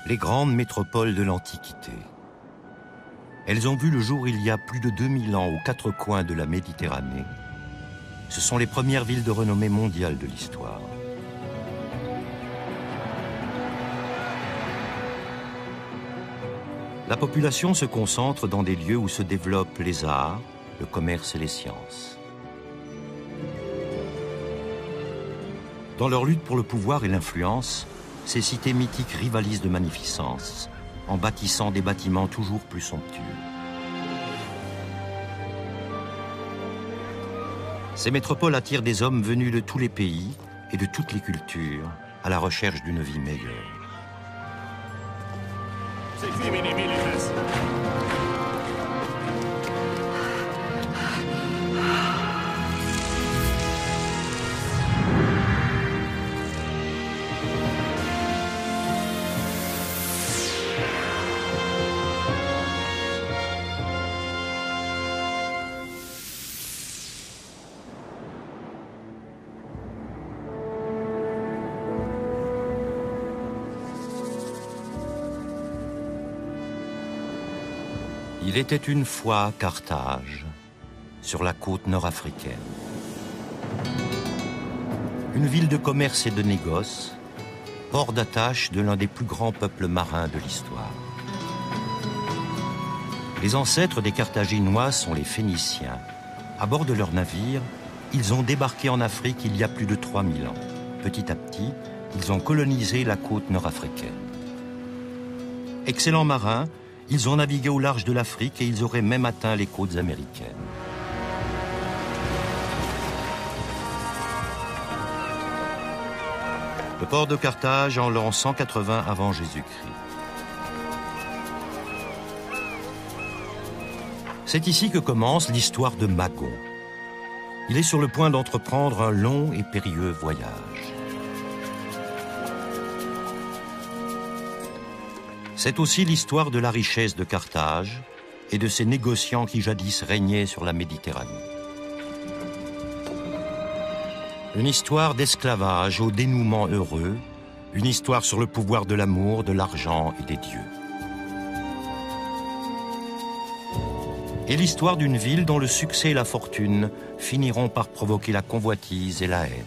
les grandes métropoles de l'Antiquité. Elles ont vu le jour il y a plus de 2000 ans aux quatre coins de la Méditerranée. Ce sont les premières villes de renommée mondiale de l'histoire. La population se concentre dans des lieux où se développent les arts, le commerce et les sciences. Dans leur lutte pour le pouvoir et l'influence, ces cités mythiques rivalisent de magnificence, en bâtissant des bâtiments toujours plus somptueux. Ces métropoles attirent des hommes venus de tous les pays et de toutes les cultures à la recherche d'une vie meilleure. Il était une fois Carthage, sur la côte nord-africaine. Une ville de commerce et de négoce, port d'attache de l'un des plus grands peuples marins de l'histoire. Les ancêtres des Carthaginois sont les Phéniciens. À bord de leurs navires, ils ont débarqué en Afrique il y a plus de 3000 ans. Petit à petit, ils ont colonisé la côte nord-africaine. Excellents marins, ils ont navigué au large de l'Afrique et ils auraient même atteint les côtes américaines. Le port de Carthage en l'an 180 avant Jésus-Christ. C'est ici que commence l'histoire de Magon. Il est sur le point d'entreprendre un long et périlleux voyage. C'est aussi l'histoire de la richesse de Carthage et de ses négociants qui jadis régnaient sur la Méditerranée. Une histoire d'esclavage au dénouement heureux, une histoire sur le pouvoir de l'amour, de l'argent et des dieux. Et l'histoire d'une ville dont le succès et la fortune finiront par provoquer la convoitise et la haine.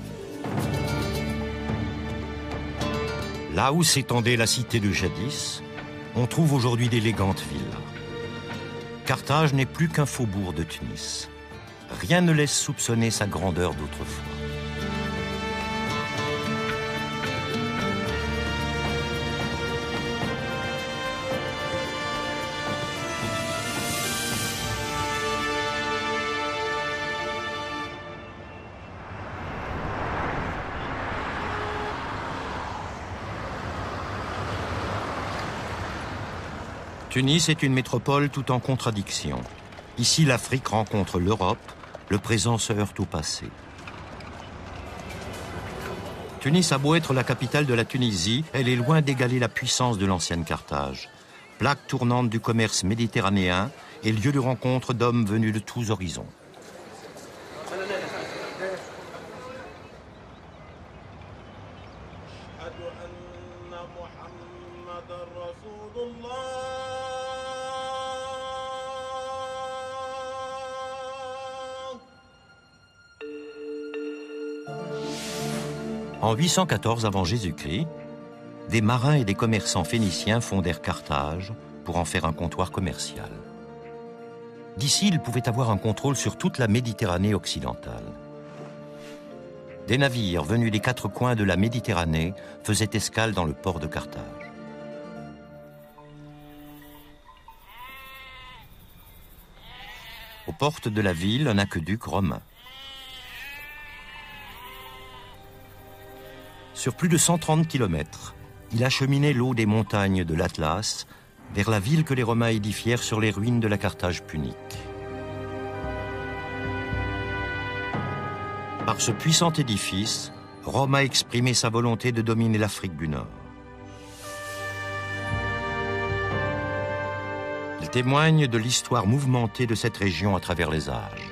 Là où s'étendait la cité de jadis, on trouve aujourd'hui d'élégantes villas. Carthage n'est plus qu'un faubourg de Tunis. Rien ne laisse soupçonner sa grandeur d'autrefois. Tunis est une métropole tout en contradiction. Ici, l'Afrique rencontre l'Europe, le présent se heurte au passé. Tunis a beau être la capitale de la Tunisie, elle est loin d'égaler la puissance de l'ancienne Carthage. Plaque tournante du commerce méditerranéen et lieu de rencontre d'hommes venus de tous horizons. En 814 avant Jésus-Christ, des marins et des commerçants phéniciens fondèrent Carthage pour en faire un comptoir commercial. D'ici, ils pouvaient avoir un contrôle sur toute la Méditerranée occidentale. Des navires venus des quatre coins de la Méditerranée faisaient escale dans le port de Carthage. Aux portes de la ville, un aqueduc romain. Sur plus de 130 kilomètres, il acheminait l'eau des montagnes de l'Atlas vers la ville que les Romains édifièrent sur les ruines de la Carthage punique. Par ce puissant édifice, Rome a exprimé sa volonté de dominer l'Afrique du Nord. Il témoigne de l'histoire mouvementée de cette région à travers les âges.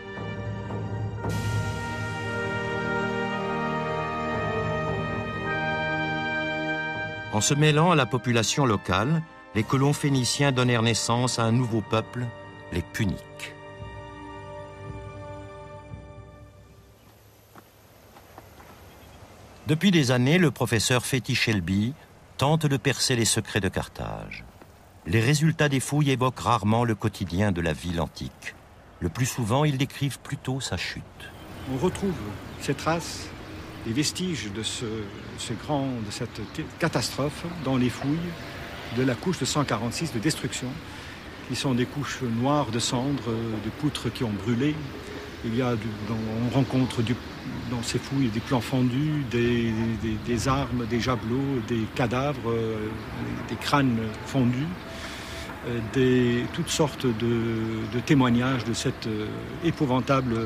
En se mêlant à la population locale, les colons phéniciens donnèrent naissance à un nouveau peuple, les Puniques. Depuis des années, le professeur Fethi Shelby tente de percer les secrets de Carthage. Les résultats des fouilles évoquent rarement le quotidien de la ville antique. Le plus souvent, ils décrivent plutôt sa chute. On retrouve ces traces, les vestiges de cette catastrophe dans les fouilles de la couche de 146 de destruction, qui sont des couches noires de cendres, de poutres qui ont brûlé. On rencontre dans ces fouilles des plans fendus, des armes, des javelots, des cadavres, des crânes fondus, toutes sortes de témoignages de cette épouvantable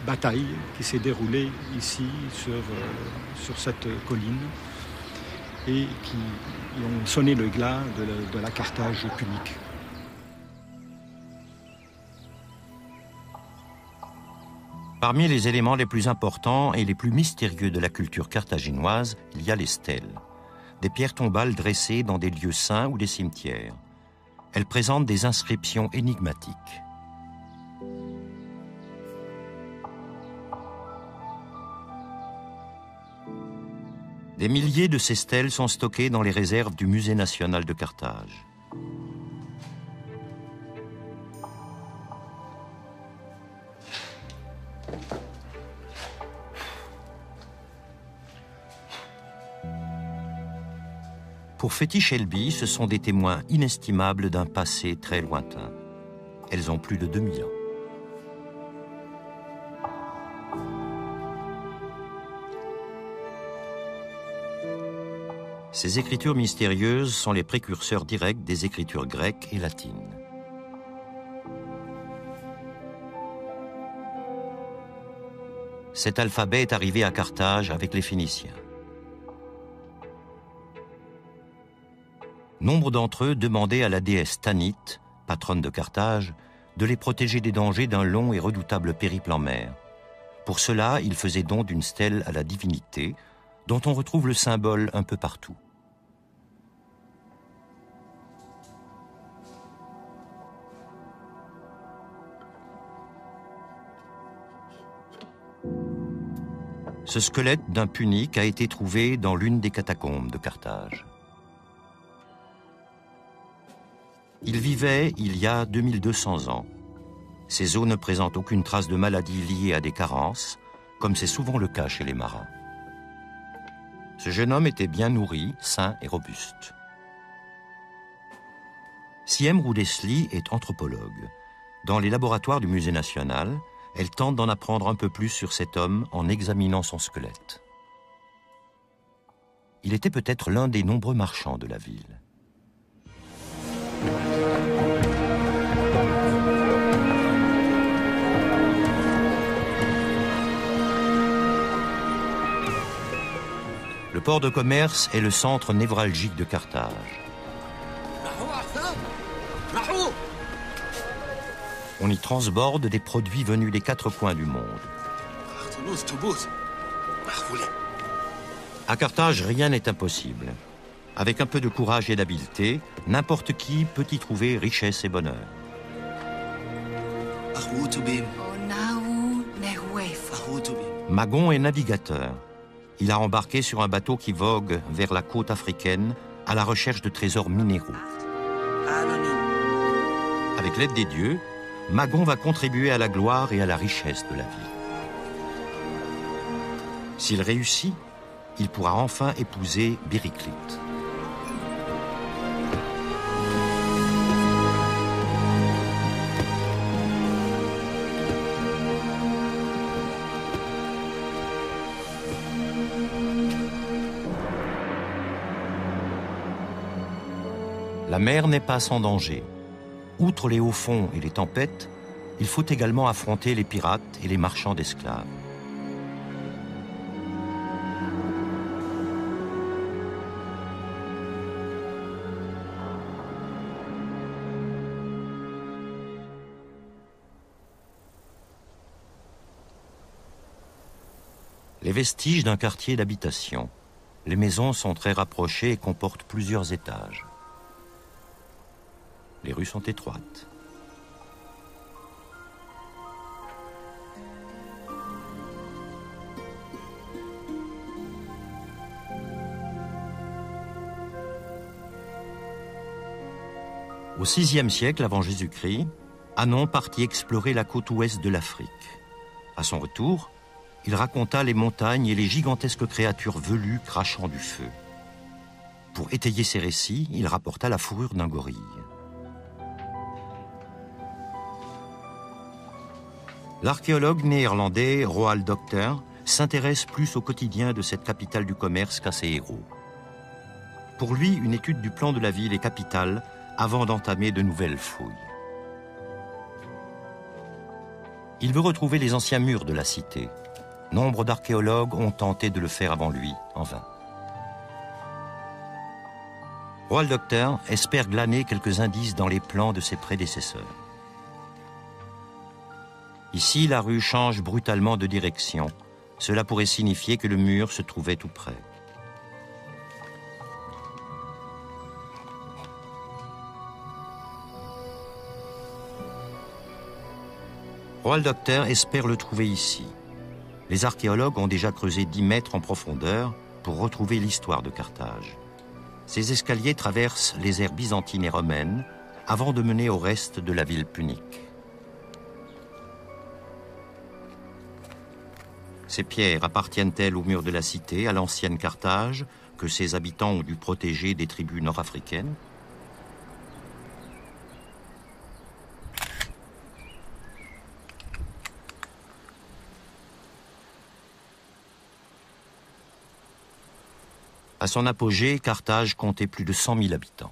bataille qui s'est déroulée ici sur cette colline et qui ont sonné le glas de la Carthage punique. Parmi les éléments les plus importants et les plus mystérieux de la culture carthaginoise, il y a les stèles, des pierres tombales dressées dans des lieux saints ou des cimetières. Elles présentent des inscriptions énigmatiques. Des milliers de ces stèles sont stockées dans les réserves du Musée national de Carthage. Pour Fethi Shelby, ce sont des témoins inestimables d'un passé très lointain. Elles ont plus de 2000 ans. Ces écritures mystérieuses sont les précurseurs directs des écritures grecques et latines. Cet alphabet est arrivé à Carthage avec les Phéniciens. Nombre d'entre eux demandaient à la déesse Tanit, patronne de Carthage, de les protéger des dangers d'un long et redoutable périple en mer. Pour cela, ils faisaient don d'une stèle à la divinité, dont on retrouve le symbole un peu partout. Ce squelette d'un punique a été trouvé dans l'une des catacombes de Carthage. Il vivait il y a 2200 ans. Ses os ne présentent aucune trace de maladie liée à des carences, comme c'est souvent le cas chez les marins. Ce jeune homme était bien nourri, sain et robuste. Siem Roudesli est anthropologue. Dans les laboratoires du Musée national, elle tente d'en apprendre un peu plus sur cet homme en examinant son squelette. Il était peut-être l'un des nombreux marchands de la ville. Le port de commerce est le centre névralgique de Carthage. On y transborde des produits venus des 4 coins du monde. À Carthage, rien n'est impossible. Avec un peu de courage et d'habileté, n'importe qui peut y trouver richesse et bonheur. Magon est navigateur. Il a embarqué sur un bateau qui vogue vers la côte africaine à la recherche de trésors minéraux. Avec l'aide des dieux, Magon va contribuer à la gloire et à la richesse de la ville. S'il réussit, il pourra enfin épouser Bériclite. La mer n'est pas sans danger. Outre les hauts fonds et les tempêtes, il faut également affronter les pirates et les marchands d'esclaves. Les vestiges d'un quartier d'habitation. Les maisons sont très rapprochées et comportent plusieurs étages. Les rues sont étroites. Au VIe siècle avant Jésus-Christ, Hanon partit explorer la côte ouest de l'Afrique. À son retour, il raconta les montagnes et les gigantesques créatures velues crachant du feu. Pour étayer ses récits, il rapporta la fourrure d'un gorille. L'archéologue néerlandais Roald Docter s'intéresse plus au quotidien de cette capitale du commerce qu'à ses héros. Pour lui, une étude du plan de la ville est capitale avant d'entamer de nouvelles fouilles. Il veut retrouver les anciens murs de la cité. Nombre d'archéologues ont tenté de le faire avant lui, en vain. Roald Docter espère glaner quelques indices dans les plans de ses prédécesseurs. Ici, la rue change brutalement de direction. Cela pourrait signifier que le mur se trouvait tout près. Roald Docter espère le trouver ici. Les archéologues ont déjà creusé 10 mètres en profondeur pour retrouver l'histoire de Carthage. Ces escaliers traversent les aires byzantines et romaines avant de mener au reste de la ville punique. Ces pierres appartiennent-elles aux murs de la cité, à l'ancienne Carthage, que ses habitants ont dû protéger des tribus nord-africaines ? À son apogée, Carthage comptait plus de 100 000 habitants.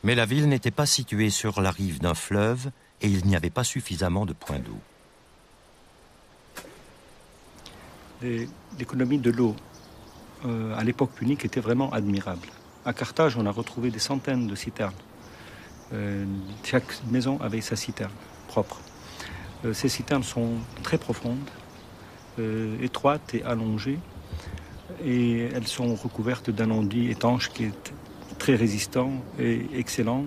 Mais la ville n'était pas située sur la rive d'un fleuve et il n'y avait pas suffisamment de points d'eau. L'économie de l'eau à l'époque punique était vraiment admirable. À Carthage, on a retrouvé des centaines de citernes. Chaque maison avait sa citerne propre. Ces citernes sont très profondes, étroites et allongées, et elles sont recouvertes d'un enduit étanche qui est très résistant et excellent,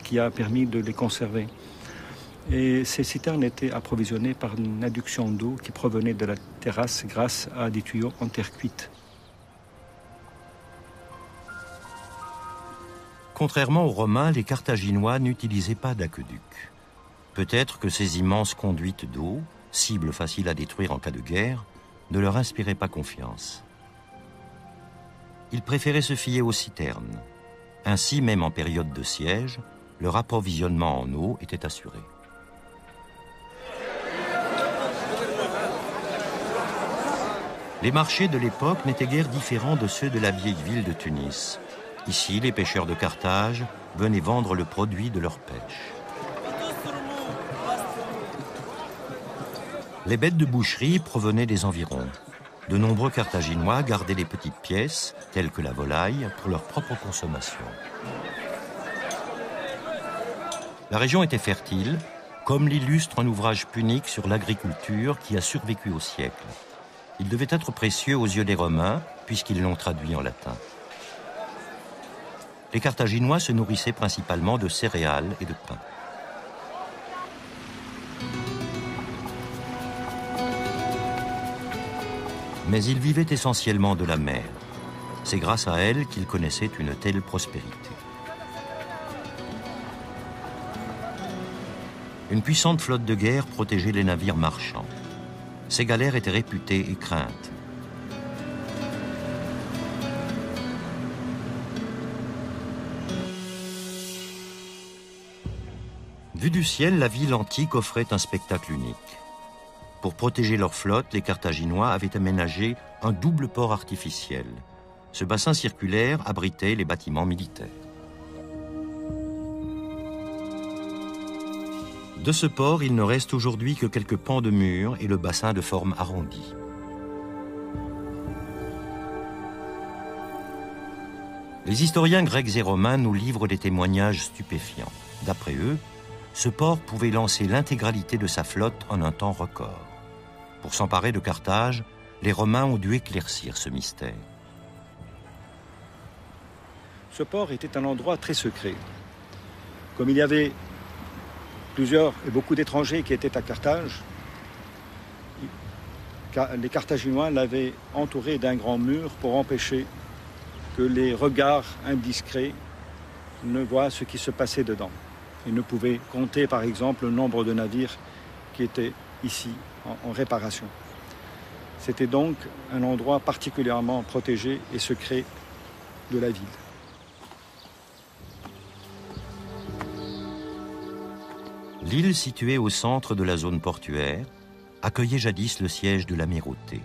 qui a permis de les conserver. Et ces citernes étaient approvisionnées par une adduction d'eau qui provenait de la terrasse grâce à des tuyaux en terre cuite. Contrairement aux Romains, les Carthaginois n'utilisaient pas d'aqueduc. Peut-être que ces immenses conduites d'eau, cibles faciles à détruire en cas de guerre, ne leur inspiraient pas confiance. Ils préféraient se fier aux citernes. Ainsi, même en période de siège, leur approvisionnement en eau était assuré. Les marchés de l'époque n'étaient guère différents de ceux de la vieille ville de Tunis. Ici, les pêcheurs de Carthage venaient vendre le produit de leur pêche. Les bêtes de boucherie provenaient des environs. De nombreux Carthaginois gardaient les petites pièces, telles que la volaille, pour leur propre consommation. La région était fertile, comme l'illustre un ouvrage punique sur l'agriculture qui a survécu au siècle. Il devait être précieux aux yeux des Romains, puisqu'ils l'ont traduit en latin. Les Carthaginois se nourrissaient principalement de céréales et de pain. Mais ils vivaient essentiellement de la mer. C'est grâce à elle qu'ils connaissaient une telle prospérité. Une puissante flotte de guerre protégeait les navires marchands. Ces galères étaient réputées et craintes. Vue du ciel, la ville antique offrait un spectacle unique. Pour protéger leur flotte, les Carthaginois avaient aménagé un double port artificiel. Ce bassin circulaire abritait les bâtiments militaires. De ce port, il ne reste aujourd'hui que quelques pans de murs et le bassin de forme arrondie. Les historiens grecs et romains nous livrent des témoignages stupéfiants. D'après eux, ce port pouvait lancer l'intégralité de sa flotte en un temps record. Pour s'emparer de Carthage, les Romains ont dû éclaircir ce mystère. Ce port était un endroit très secret. Comme il y avait plusieurs et beaucoup d'étrangers qui étaient à Carthage, les Carthaginois l'avaient entouré d'un grand mur pour empêcher que les regards indiscrets ne voient ce qui se passait dedans. Ils ne pouvaient compter, par exemple, le nombre de navires qui étaient ici, en réparation. C'était donc un endroit particulièrement protégé et secret de la ville. L'île située au centre de la zone portuaire accueillait jadis le siège de l'amirauté.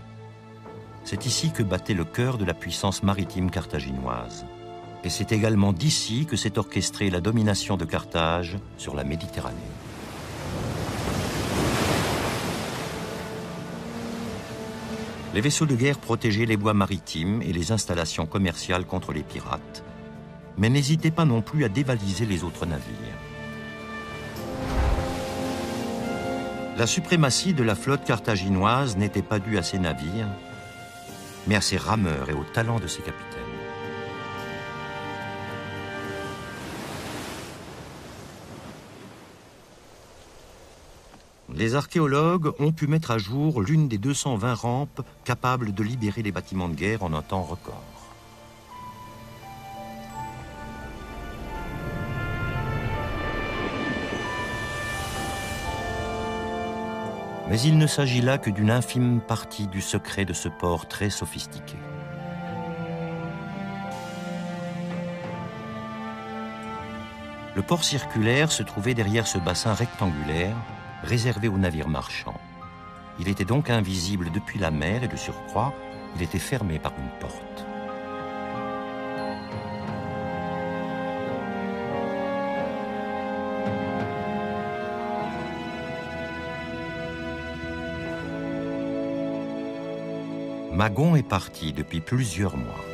C'est ici que battait le cœur de la puissance maritime carthaginoise. Et c'est également d'ici que s'est orchestrée la domination de Carthage sur la Méditerranée. Les vaisseaux de guerre protégeaient les voies maritimes et les installations commerciales contre les pirates, mais n'hésitaient pas non plus à dévaliser les autres navires. La suprématie de la flotte carthaginoise n'était pas due à ses navires, mais à ses rameurs et au talent de ses capitaines. Les archéologues ont pu mettre à jour l'une des 220 rampes capables de libérer les bâtiments de guerre en un temps record. Mais il ne s'agit là que d'une infime partie du secret de ce port très sophistiqué. Le port circulaire se trouvait derrière ce bassin rectangulaire réservé aux navires marchands. Il était donc invisible depuis la mer et de surcroît, il était fermé par une porte. Magon est parti depuis plusieurs mois.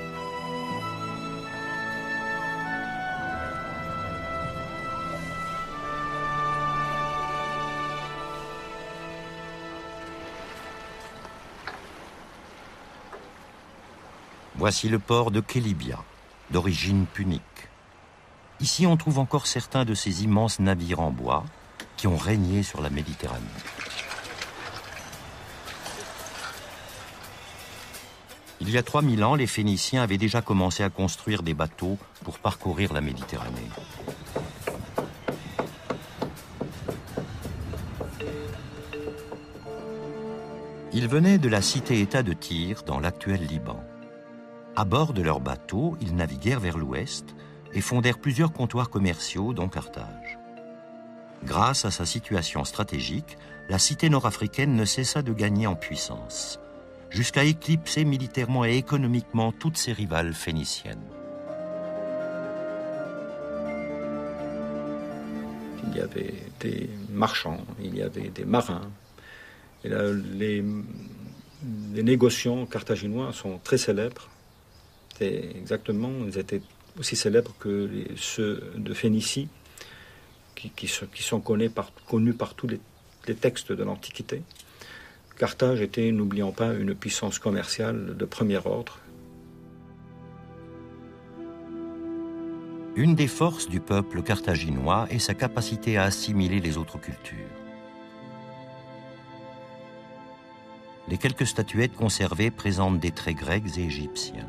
Voici le port de Kélibia, d'origine punique. Ici, on trouve encore certains de ces immenses navires en bois qui ont régné sur la Méditerranée. Il y a 3000 ans, les Phéniciens avaient déjà commencé à construire des bateaux pour parcourir la Méditerranée. Ils venaient de la cité-État de Tyr, dans l'actuel Liban. À bord de leurs bateaux, ils naviguèrent vers l'ouest et fondèrent plusieurs comptoirs commerciaux, dont Carthage. Grâce à sa situation stratégique, la cité nord-africaine ne cessa de gagner en puissance, jusqu'à éclipser militairement et économiquement toutes ses rivales phéniciennes. Il y avait des marchands, il y avait des marins. Et là, les négociants carthaginois sont très célèbres. Ils étaient aussi célèbres que ceux de Phénicie, qui sont connus par tous les textes de l'Antiquité. Carthage était, n'oublions pas, une puissance commerciale de premier ordre. Une des forces du peuple carthaginois est sa capacité à assimiler les autres cultures. Les quelques statuettes conservées présentent des traits grecs et égyptiens.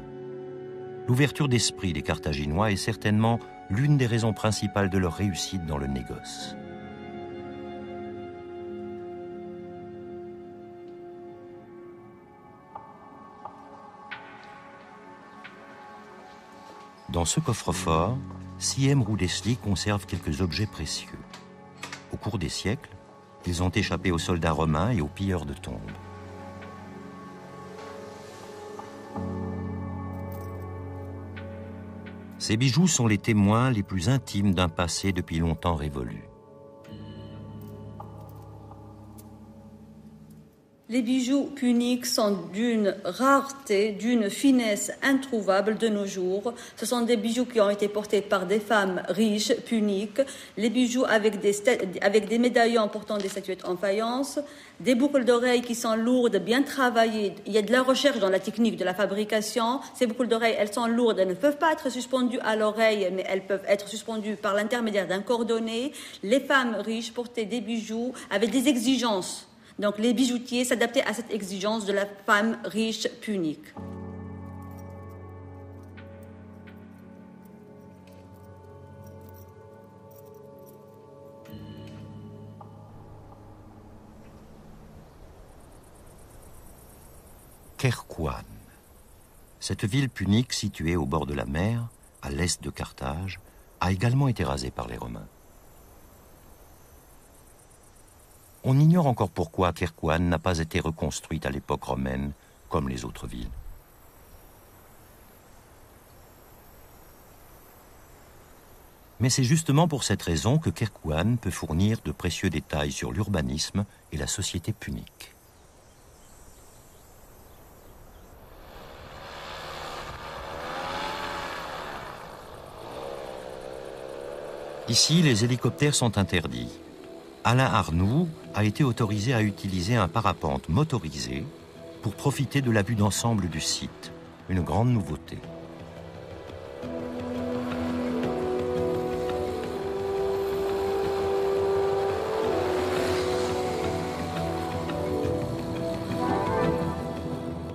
L'ouverture d'esprit des Carthaginois est certainement l'une des raisons principales de leur réussite dans le négoce. Dans ce coffre-fort, Siem Roudesly conserve quelques objets précieux. Au cours des siècles, ils ont échappé aux soldats romains et aux pilleurs de tombes. Ces bijoux sont les témoins les plus intimes d'un passé depuis longtemps révolu. Les bijoux puniques sont d'une rareté, d'une finesse introuvable de nos jours. Ce sont des bijoux qui ont été portés par des femmes riches, puniques, les bijoux avec des médaillons portant des statuettes en faïence, des boucles d'oreilles qui sont lourdes, bien travaillées. Il y a de la recherche dans la technique de la fabrication. Ces boucles d'oreilles, elles sont lourdes, elles ne peuvent pas être suspendues à l'oreille, mais elles peuvent être suspendues par l'intermédiaire d'un cordonnet. Les femmes riches portaient des bijoux avec des exigences. Donc les bijoutiers s'adaptaient à cette exigence de la femme riche punique. Kherkouane. Cette ville punique située au bord de la mer, à l'est de Carthage, a également été rasée par les Romains. On ignore encore pourquoi Kherkouane n'a pas été reconstruite à l'époque romaine comme les autres villes. Mais c'est justement pour cette raison que Kherkouane peut fournir de précieux détails sur l'urbanisme et la société punique. Ici, les hélicoptères sont interdits. Alain Arnoux a été autorisé à utiliser un parapente motorisé pour profiter de la vue d'ensemble du site, une grande nouveauté.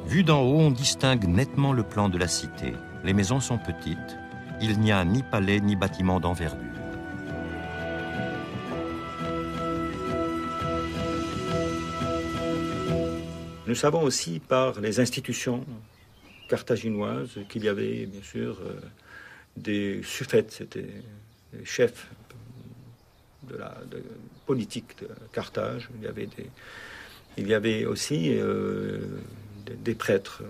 Vu d'en haut, on distingue nettement le plan de la cité. Les maisons sont petites, il n'y a ni palais ni bâtiment d'envergure. Nous savons aussi par les institutions carthaginoises qu'il y avait bien sûr des suffètes, c'était les chefs de la politique de Carthage. Il y avait aussi des prêtres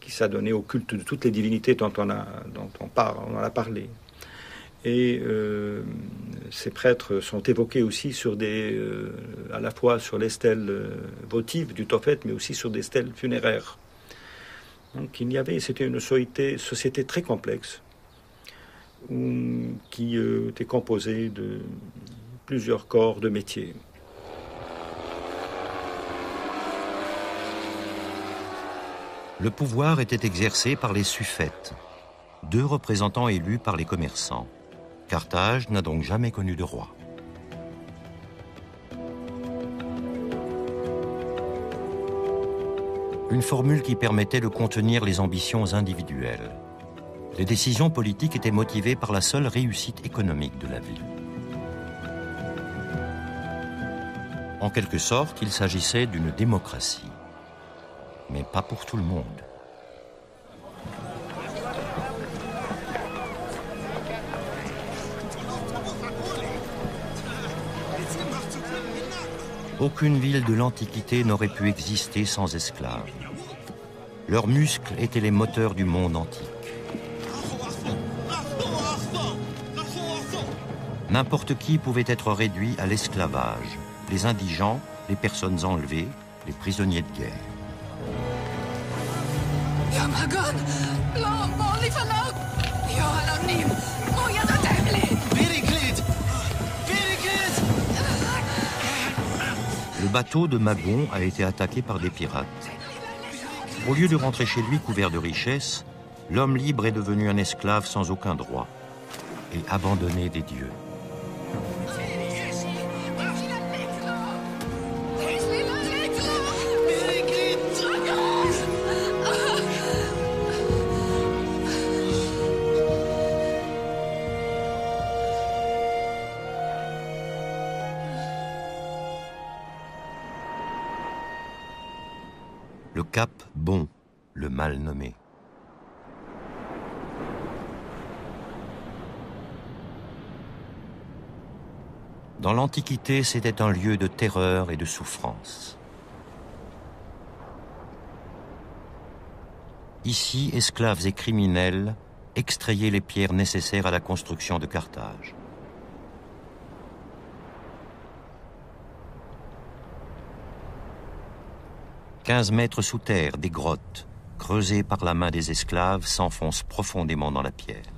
qui s'adonnaient au culte de toutes les divinités dont on en a parlé. Et ces prêtres sont évoqués aussi sur à la fois sur les stèles votives du Tophet, mais aussi sur des stèles funéraires. Donc c'était une société très complexe, qui était composée de plusieurs corps de métiers. Le pouvoir était exercé par les suffètes, 2 représentants élus par les commerçants. Carthage n'a donc jamais connu de roi. Une formule qui permettait de contenir les ambitions individuelles. Les décisions politiques étaient motivées par la seule réussite économique de la ville. En quelque sorte, il s'agissait d'une démocratie, mais pas pour tout le monde. Aucune ville de l'Antiquité n'aurait pu exister sans esclaves. Leurs muscles étaient les moteurs du monde antique. N'importe qui pouvait être réduit à l'esclavage, les indigents, les personnes enlevées, les prisonniers de guerre. Le bateau de Magon a été attaqué par des pirates. Au lieu de rentrer chez lui couvert de richesses, l'homme libre est devenu un esclave sans aucun droit et abandonné des dieux. Le cap Bon, le mal nommé. Dans l'Antiquité, c'était un lieu de terreur et de souffrance. Ici, esclaves et criminels extrayaient les pierres nécessaires à la construction de Carthage. 15 mètres sous terre, des grottes, creusées par la main des esclaves, s'enfoncent profondément dans la pierre.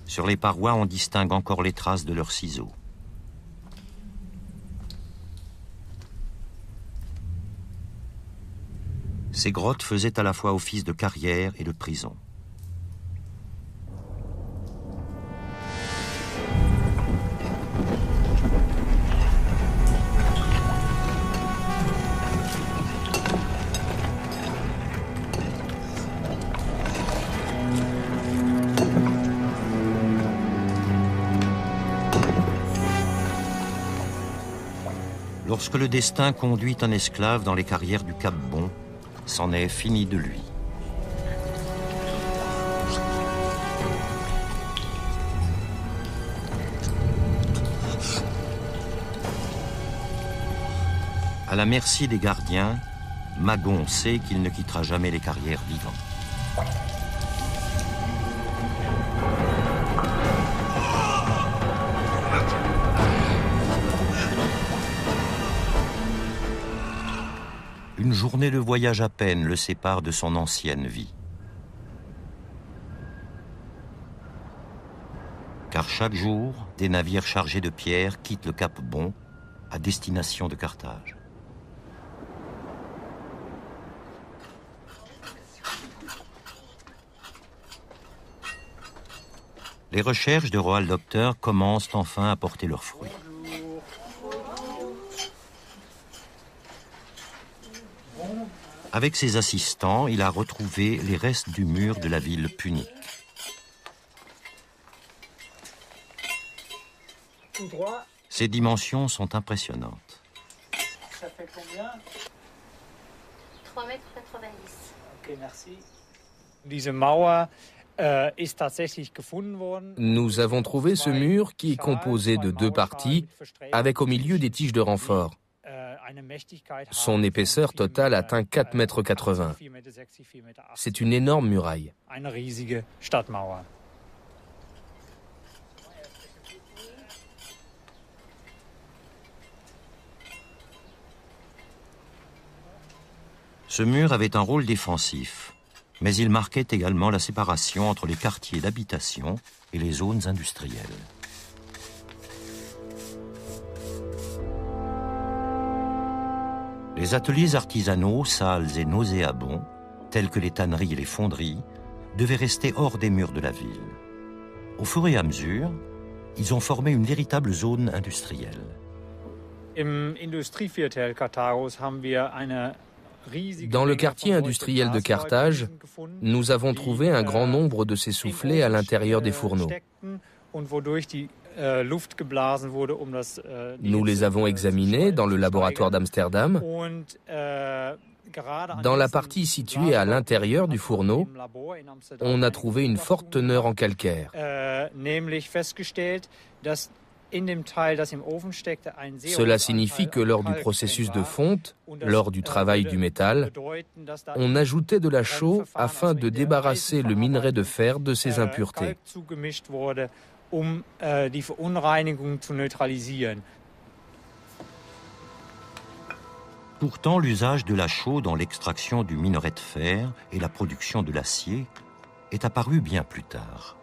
Sur les parois, on distingue encore les traces de leurs ciseaux. Ces grottes faisaient à la fois office de carrière et de prison. Lorsque le destin conduit un esclave dans les carrières du Cap Bon, c'en est fini de lui. À la merci des gardiens, Magon sait qu'il ne quittera jamais les carrières vivant. Une journée de voyage à peine le sépare de son ancienne vie. Car chaque jour, des navires chargés de pierres quittent le Cap Bon à destination de Carthage. Les recherches de Roald Docter commencent enfin à porter leurs fruits. Avec ses assistants, il a retrouvé les restes du mur de la ville punique. Ses dimensions sont impressionnantes. Ça fait combien? 3,90 m. Ok, merci. Diese Mauer ist tatsächlich gefunden worden. Nous avons trouvé ce mur qui est composé de 2 parties, avec au milieu des tiges de renfort. Son épaisseur totale atteint 4,80 m. C'est une énorme muraille. Ce mur avait un rôle défensif, mais il marquait également la séparation entre les quartiers d'habitation et les zones industrielles. Les ateliers artisanaux, sales et nauséabonds, tels que les tanneries et les fonderies, devaient rester hors des murs de la ville. Au fur et à mesure, ils ont formé une véritable zone industrielle. Dans le quartier industriel de Carthage, nous avons trouvé un grand nombre de ces soufflets à l'intérieur des fourneaux. Nous les avons examinés dans le laboratoire d'Amsterdam. Dans la partie située à l'intérieur du fourneau, on a trouvé une forte teneur en calcaire. Cela signifie que lors du processus de fonte, lors du travail du métal, on ajoutait de la chaux afin de débarrasser le minerai de fer de ses impuretés. Pourtant, l'usage de la chaux dans l'extraction du minerai de fer et la production de l'acier est apparu bien plus tard.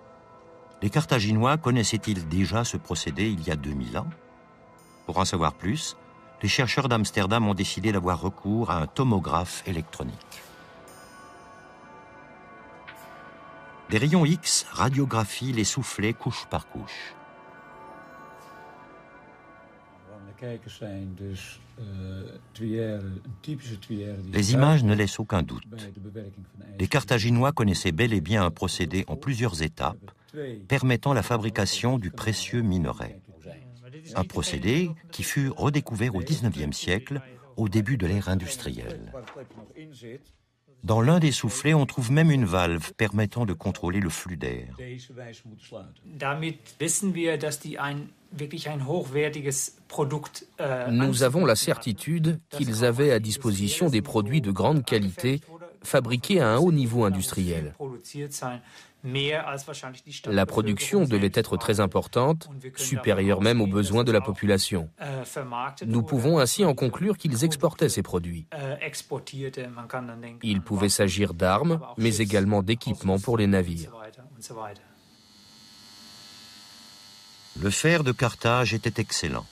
Les Carthaginois connaissaient-ils déjà ce procédé il y a 2000 ans? Pour en savoir plus, les chercheurs d'Amsterdam ont décidé d'avoir recours à un tomographe électronique. Des rayons X radiographient les soufflets couche par couche. Les images ne laissent aucun doute. Les Carthaginois connaissaient bel et bien un procédé en plusieurs étapes permettant la fabrication du précieux minerai. Un procédé qui fut redécouvert au XIXe siècle, au début de l'ère industrielle. Dans l'un des soufflets, on trouve même une valve permettant de contrôler le flux d'air. Nous avons la certitude qu'ils avaient à disposition des produits de grande qualité, fabriqués à un haut niveau industriel. La production devait être très importante, supérieure même aux besoins de la population. Nous pouvons ainsi en conclure qu'ils exportaient ces produits. Il pouvait s'agir d'armes, mais également d'équipements pour les navires. Le fer de Carthage était excellent.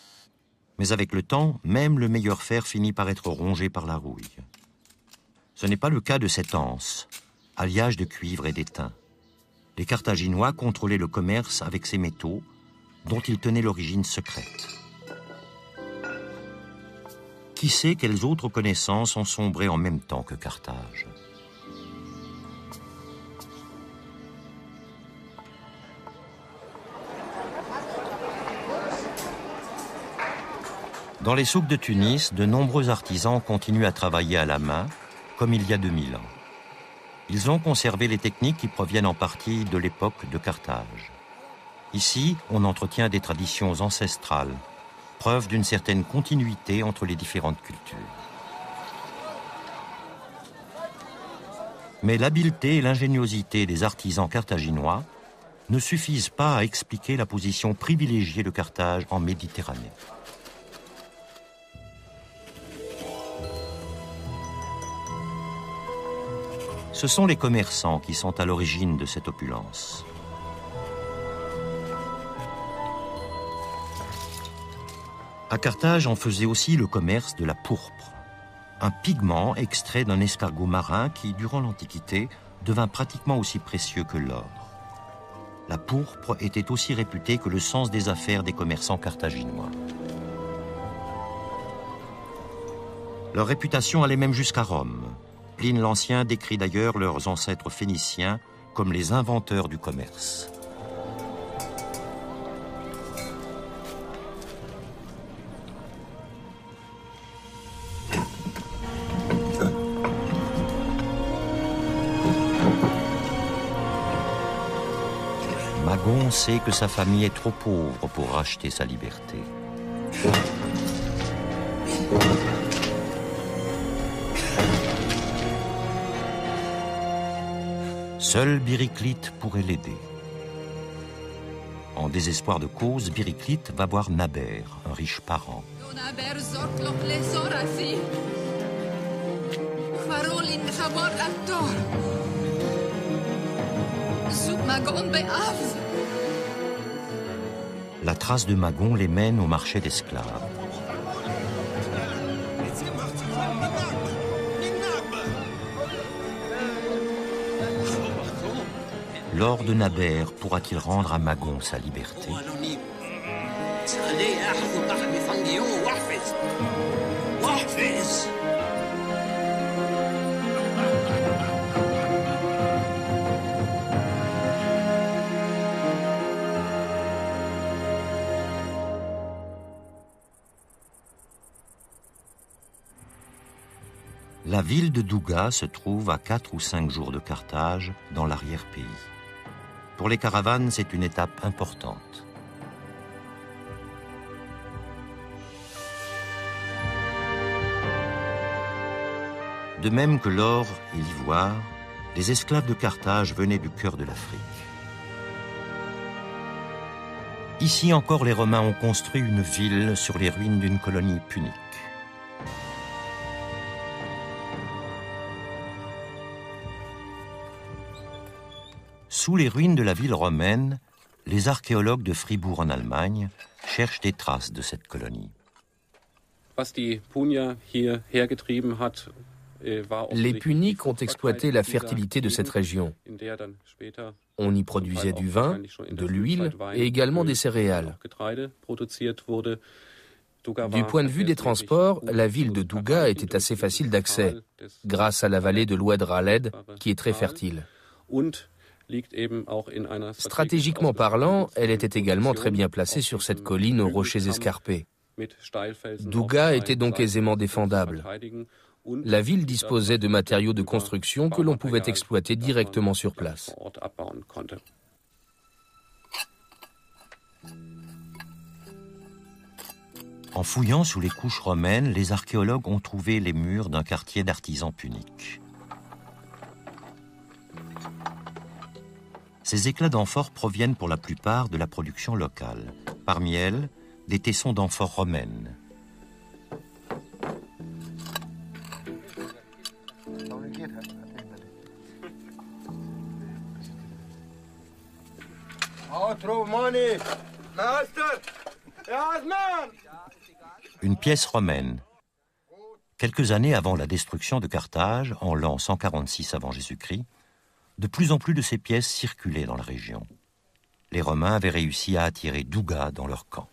Mais avec le temps, même le meilleur fer finit par être rongé par la rouille. Ce n'est pas le cas de cette anse, alliage de cuivre et d'étain. Les Carthaginois contrôlaient le commerce avec ces métaux, dont ils tenaient l'origine secrète. Qui sait quelles autres connaissances ont sombré en même temps que Carthage? Dans les souks de Tunis, de nombreux artisans continuent à travailler à la main, comme il y a 2000 ans. Ils ont conservé les techniques qui proviennent en partie de l'époque de Carthage. Ici, on entretient des traditions ancestrales, preuve d'une certaine continuité entre les différentes cultures. Mais l'habileté et l'ingéniosité des artisans carthaginois ne suffisent pas à expliquer la position privilégiée de Carthage en Méditerranée. Ce sont les commerçants qui sont à l'origine de cette opulence. À Carthage, on faisait aussi le commerce de la pourpre, un pigment extrait d'un escargot marin qui, durant l'Antiquité, devint pratiquement aussi précieux que l'or. La pourpre était aussi réputée que le sens des affaires des commerçants carthaginois. Leur réputation allait même jusqu'à Rome. Pline l'Ancien décrit d'ailleurs leurs ancêtres phéniciens comme les inventeurs du commerce. Magon sait que sa famille est trop pauvre pour racheter sa liberté. Seul Bériclite pourrait l'aider. En désespoir de cause, Bériclite va voir Naber, un riche parent. La trace de Magon les mène au marché d'esclaves. L'or de Naber pourra-t-il rendre à Magon sa liberté? La ville de Douga se trouve à 4 ou 5 jours de Carthage, dans l'arrière-pays. Pour les caravanes, c'est une étape importante. De même que l'or et l'ivoire, les esclaves de Carthage venaient du cœur de l'Afrique. Ici encore, les Romains ont construit une ville sur les ruines d'une colonie punique. Sous les ruines de la ville romaine, les archéologues de Fribourg en Allemagne cherchent des traces de cette colonie. Les Puniques ont exploité la fertilité de cette région. On y produisait du vin, de l'huile et également des céréales. Du point de vue des transports, la ville de Douga était assez facile d'accès, grâce à la vallée de l'Oued Raled, qui est très fertile. Stratégiquement parlant, elle était également très bien placée sur cette colline aux rochers escarpés. Douga était donc aisément défendable. La ville disposait de matériaux de construction que l'on pouvait exploiter directement sur place. En fouillant sous les couches romaines, les archéologues ont trouvé les murs d'un quartier d'artisans puniques. Ces éclats d'amphore proviennent pour la plupart de la production locale. Parmi elles, des tessons d'amphore romaines. Une pièce romaine. Quelques années avant la destruction de Carthage, en l'an 146 avant Jésus-Christ, de plus en plus de ces pièces circulaient dans la région. Les Romains avaient réussi à attirer Douga dans leur camp.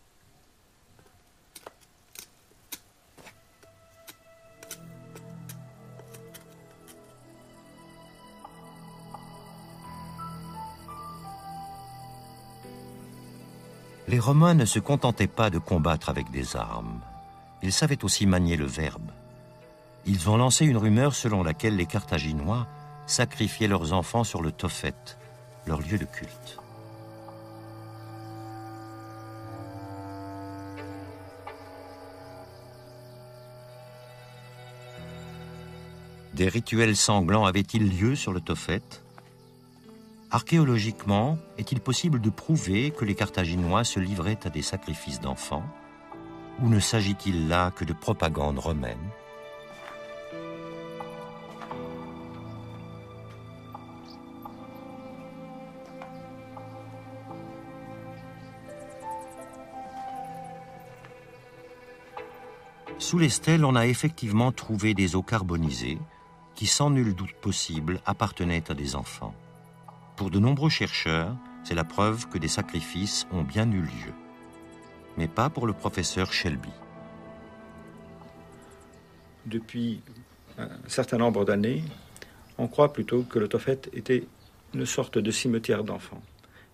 Les Romains ne se contentaient pas de combattre avec des armes. Ils savaient aussi manier le verbe. Ils ont lancé une rumeur selon laquelle les Carthaginois sacrifiaient leurs enfants sur le Tophet, leur lieu de culte. Des rituels sanglants avaient-ils lieu sur le Tophet ? Archéologiquement, est-il possible de prouver que les Carthaginois se livraient à des sacrifices d'enfants ? Ou ne s'agit-il là que de propagande romaine ? Sous les stèles, on a effectivement trouvé des eaux carbonisées qui, sans nul doute possible, appartenaient à des enfants. Pour de nombreux chercheurs, c'est la preuve que des sacrifices ont bien eu lieu. Mais pas pour le professeur Shelby. Depuis un certain nombre d'années, on croit plutôt que le Tophet était une sorte de cimetière d'enfants.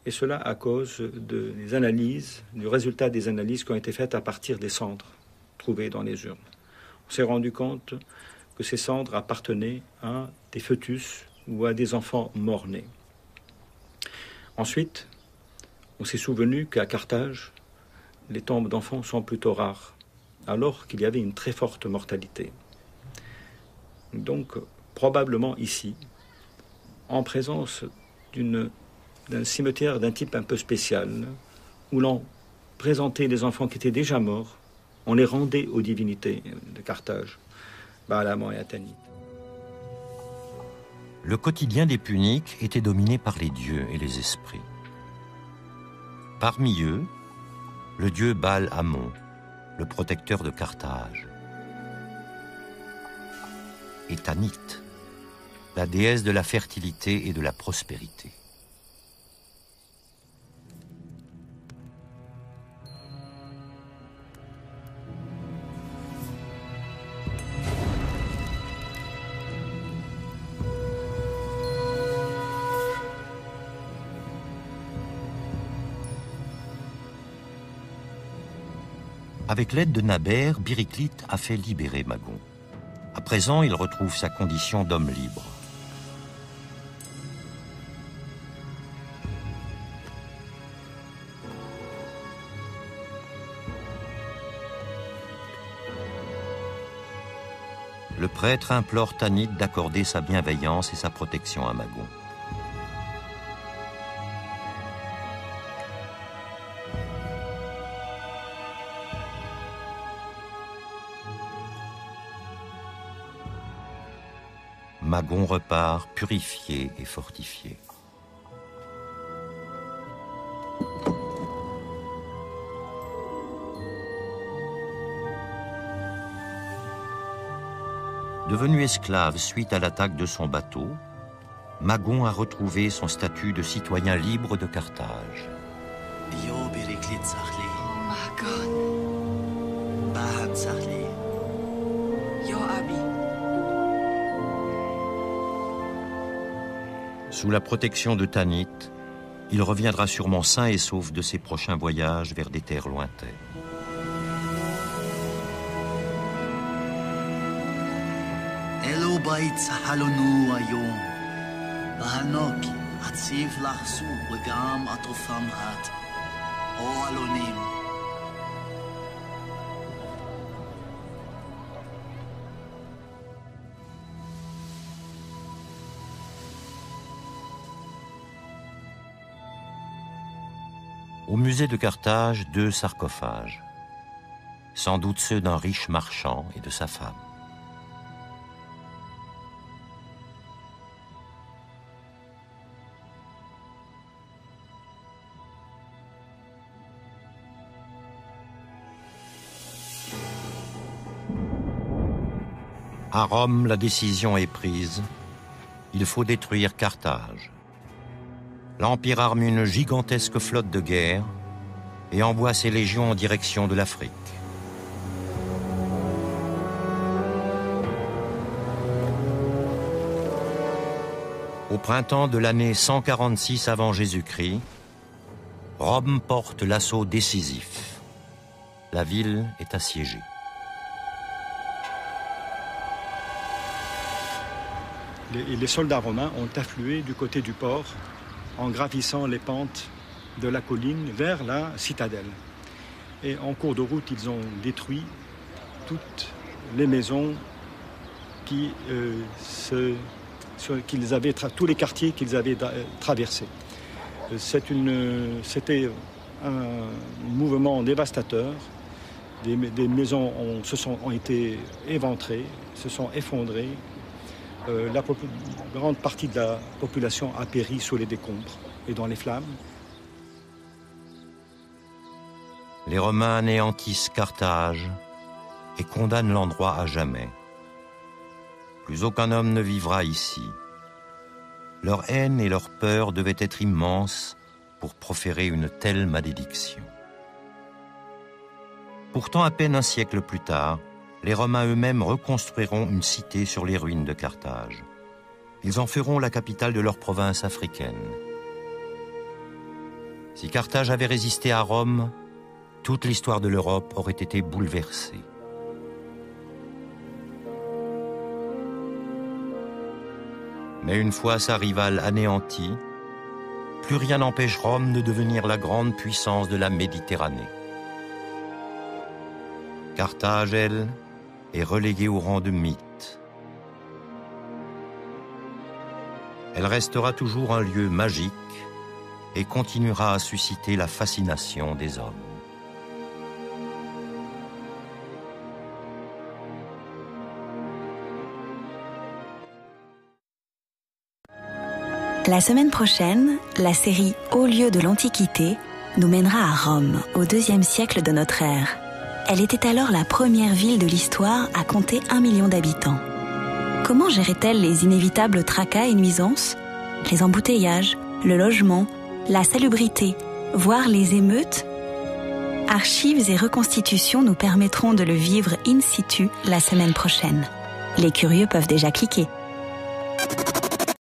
Et cela à cause des analyses, du résultat des analyses qui ont été faites à partir des cendres trouvées dans les urnes. On s'est rendu compte que ces cendres appartenaient à des fœtus ou à des enfants morts-nés. Ensuite, on s'est souvenu qu'à Carthage, les tombes d'enfants sont plutôt rares, alors qu'il y avait une très forte mortalité. Donc, probablement ici, en présence d'un cimetière d'un type un peu spécial, où l'on présentait des enfants qui étaient déjà morts, on les rendait aux divinités de Carthage, Baal-Hamon et Atanit. Le quotidien des Puniques était dominé par les dieux et les esprits. Parmi eux, le dieu Baal-Hamon, le protecteur de Carthage. Et Tanit, la déesse de la fertilité et de la prospérité. Avec l'aide de Naber, Bériclite a fait libérer Magon. À présent, il retrouve sa condition d'homme libre. Le prêtre implore Tanit d'accorder sa bienveillance et sa protection à Magon. Magon repart purifié et fortifié. Devenu esclave suite à l'attaque de son bateau, Magon a retrouvé son statut de citoyen libre de Carthage. Yo Bériclite Sahli. Magon. Bahan Sahli. Yo Abi. Sous la protection de Tanit, il reviendra sûrement sain et sauf de ses prochains voyages vers des terres lointaines. Elo bait sahalonu ayom. Bahanok atsif lahsu wagam atofam hat. O alonim. Au musée de Carthage, 2 sarcophages, sans doute ceux d'un riche marchand et de sa femme. À Rome, la décision est prise. Il faut détruire Carthage. L'Empire arme une gigantesque flotte de guerre et envoie ses légions en direction de l'Afrique. Au printemps de l'année 146 avant Jésus-Christ, Rome porte l'assaut décisif. La ville est assiégée. Les soldats romains ont afflué du côté du port en gravissant les pentes de la colline vers la citadelle. Et en cours de route, ils ont détruit toutes les maisons tous les quartiers qu'ils avaient traversés. C'était un mouvement dévastateur. Des maisons ont été éventrées, se sont effondrées. La grande partie de la population a péri sous les décombres et dans les flammes. Les Romains anéantissent Carthage et condamnent l'endroit à jamais. Plus aucun homme ne vivra ici. Leur haine et leur peur devaient être immenses pour proférer une telle malédiction. Pourtant, à peine un siècle plus tard, les Romains eux-mêmes reconstruiront une cité sur les ruines de Carthage. Ils en feront la capitale de leur province africaine. Si Carthage avait résisté à Rome, toute l'histoire de l'Europe aurait été bouleversée. Mais une fois sa rivale anéantie, plus rien n'empêche Rome de devenir la grande puissance de la Méditerranée. Carthage, elle, est reléguée au rang de mythe. Elle restera toujours un lieu magique et continuera à susciter la fascination des hommes. La semaine prochaine, la série Hauts lieux de l'Antiquité nous mènera à Rome, au IIe siècle de notre ère. Elle était alors la première ville de l'histoire à compter 1 million d'habitants. Comment gérait-elle les inévitables tracas et nuisances, les embouteillages, le logement, la salubrité, voire les émeutes? Archives et reconstitutions nous permettront de le vivre in situ la semaine prochaine. Les curieux peuvent déjà cliquer.